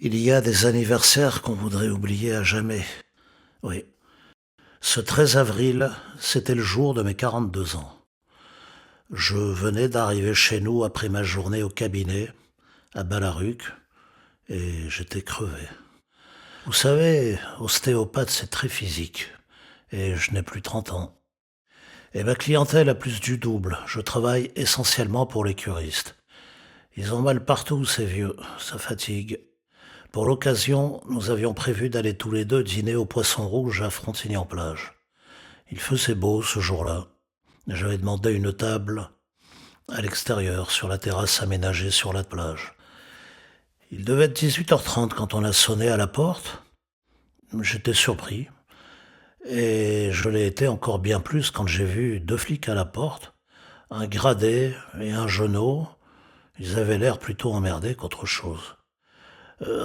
Il y a des anniversaires qu'on voudrait oublier à jamais. Oui. Ce 13 avril, c'était le jour de mes 42 ans. Je venais d'arriver chez nous après ma journée au cabinet, à Balaruc, et j'étais crevé. Vous savez, ostéopathe, c'est très physique, et je n'ai plus 30 ans. Et ma clientèle a plus du double. Je travaille essentiellement pour les curistes. Ils ont mal partout, ces vieux. Ça fatigue. Pour l'occasion, nous avions prévu d'aller tous les deux dîner au Poisson Rouge à Frontignan-Plage. Il faisait beau ce jour-là. J'avais demandé une table à l'extérieur, sur la terrasse aménagée sur la plage. Il devait être 18h30 quand on a sonné à la porte. J'étais surpris. Et je l'ai été encore bien plus quand j'ai vu deux flics à la porte, un gradé et un genou. Ils avaient l'air plutôt emmerdés qu'autre chose.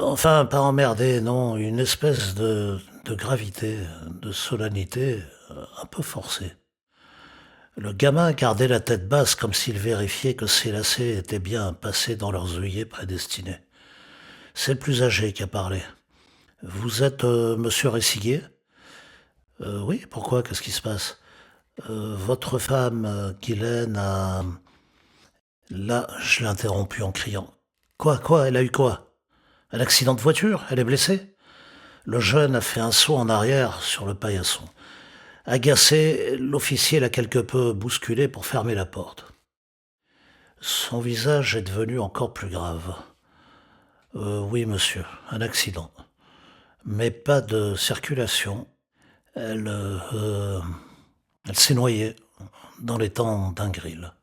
Enfin, pas emmerdés, non, une espèce de gravité, de solennité un peu forcée. Le gamin gardait la tête basse comme s'il vérifiait que ses lacets étaient bien passés dans leurs œillets prédestinés. C'est le plus âgé qui a parlé. Vous êtes monsieur Ressiguier? Oui, pourquoi? Qu'est-ce qui se passe? Votre femme, Guylaine, a... Là, je l'ai interrompu en criant. Quoi? Elle a eu quoi? Un accident de voiture? Elle est blessée? Le jeune a fait un saut en arrière sur le paillasson. Agacé, l'officier l'a quelque peu bousculé pour fermer la porte. Son visage est devenu encore plus grave. Oui, monsieur, un accident. Mais pas de circulation. Elle, elle s'est noyée dans les temps d'un grill.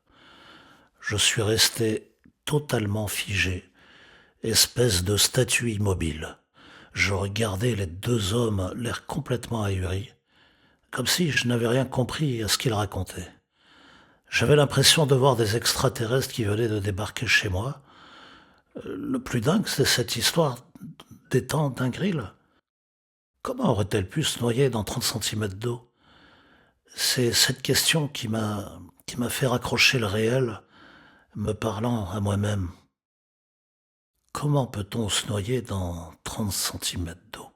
Je suis resté totalement figé, espèce de statue immobile. Je regardais les deux hommes, l'air complètement ahuris, comme si je n'avais rien compris à ce qu'ils racontaient. J'avais l'impression de voir des extraterrestres qui venaient de débarquer chez moi. Le plus dingue, c'est cette histoire des temps d'un grill. Comment aurait-elle pu se noyer dans 30 centimètres d'eau? C'est cette question qui m'a fait raccrocher le réel, me parlant à moi-même. Comment peut-on se noyer dans 30 centimètres d'eau?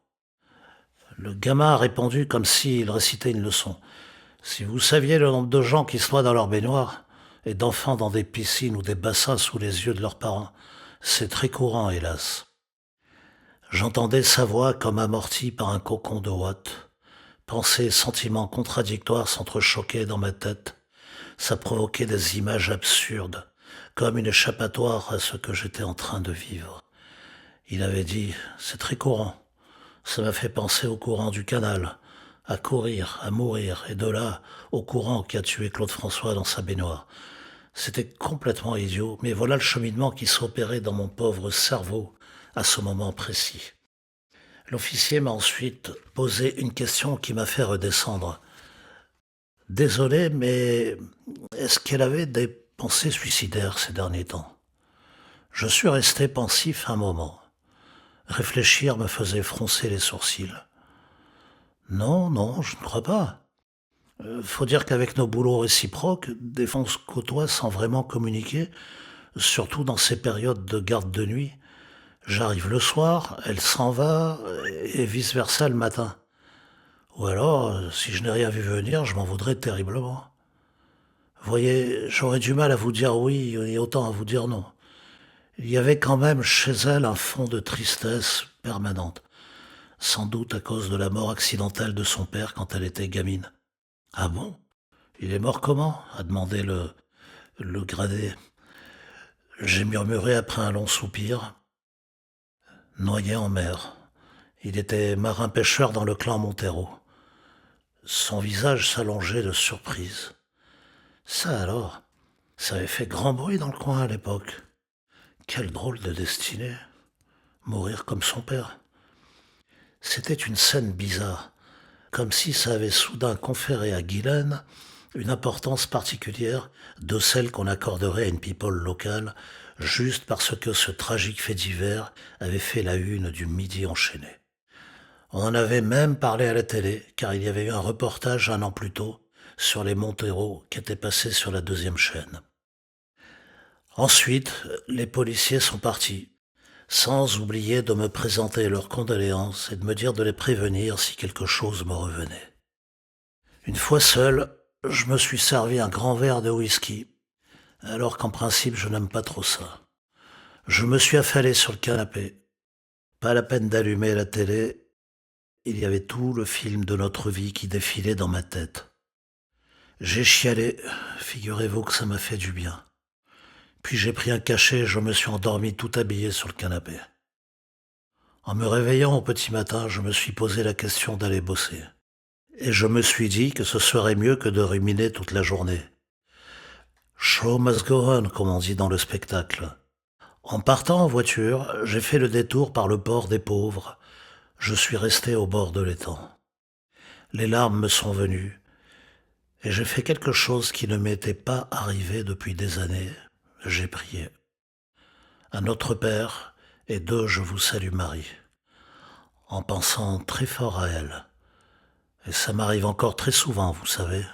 Le gamin a répondu comme s'il récitait une leçon. Si vous saviez le nombre de gens qui se noient dans leur baignoire, et d'enfants dans des piscines ou des bassins sous les yeux de leurs parents, c'est très courant, hélas. J'entendais sa voix comme amortie par un cocon de ouate. Pensées, sentiments contradictoires s'entrechoquaient dans ma tête. Ça provoquait des images absurdes, comme une échappatoire à ce que j'étais en train de vivre. Il avait dit, c'est très courant. Ça m'a fait penser au courant du canal, à courir, à mourir, et de là, au courant qui a tué Claude François dans sa baignoire. C'était complètement idiot, mais voilà le cheminement qui s'opérait dans mon pauvre cerveau à ce moment précis. L'officier m'a ensuite posé une question qui m'a fait redescendre. Désolé, mais est-ce qu'elle avait des pensées suicidaires ces derniers temps? Je suis resté pensif un moment. Réfléchir me faisait froncer les sourcils. Non, je ne crois pas. Faut dire qu'avec nos boulots réciproques, des fois on se côtoie sans vraiment communiquer, surtout dans ces périodes de garde de nuit. J'arrive le soir, elle s'en va, et vice-versa le matin. Ou alors, si je n'ai rien vu venir, je m'en voudrais terriblement. Vous voyez, j'aurais du mal à vous dire oui et autant à vous dire non. Il y avait quand même chez elle un fond de tristesse permanente, sans doute à cause de la mort accidentelle de son père quand elle était gamine. Ah bon? Il est mort comment? A demandé le gradé. J'ai murmuré après un long soupir. Noyé en mer. Il était marin-pêcheur dans le clan Montero. Son visage s'allongeait de surprise. Ça alors, ça avait fait grand bruit dans le coin à l'époque. Quelle drôle de destinée. Mourir comme son père. C'était une scène bizarre, comme si ça avait soudain conféré à Guylaine une importance particulière de celle qu'on accorderait à une people locale, juste parce que ce tragique fait divers avait fait la une du Midi enchaîné. On en avait même parlé à la télé, car il y avait eu un reportage un an plus tôt sur les Montero qui était passé sur la deuxième chaîne. Ensuite, les policiers sont partis. sans oublier de me présenter leurs condoléances et de me dire de les prévenir si quelque chose me revenait. Une fois seul, je me suis servi un grand verre de whisky, alors qu'en principe je n'aime pas trop ça. Je me suis affalé sur le canapé. Pas la peine d'allumer la télé, il y avait tout le film de notre vie qui défilait dans ma tête. J'ai chialé, figurez-vous que ça m'a fait du bien. Puis j'ai pris un cachet et je me suis endormi tout habillé sur le canapé. En me réveillant au petit matin, je me suis posé la question d'aller bosser. Et je me suis dit que ce serait mieux que de ruminer toute la journée. Show must go on, comme on dit dans le spectacle. En partant en voiture, j'ai fait le détour par le port des pauvres. Je suis resté au bord de l'étang. Les larmes me sont venues, et j'ai fait quelque chose qui ne m'était pas arrivé depuis des années. J'ai prié. À notre Père, et de Je vous salue Marie, en pensant très fort à elle. Et ça m'arrive encore très souvent, vous savez.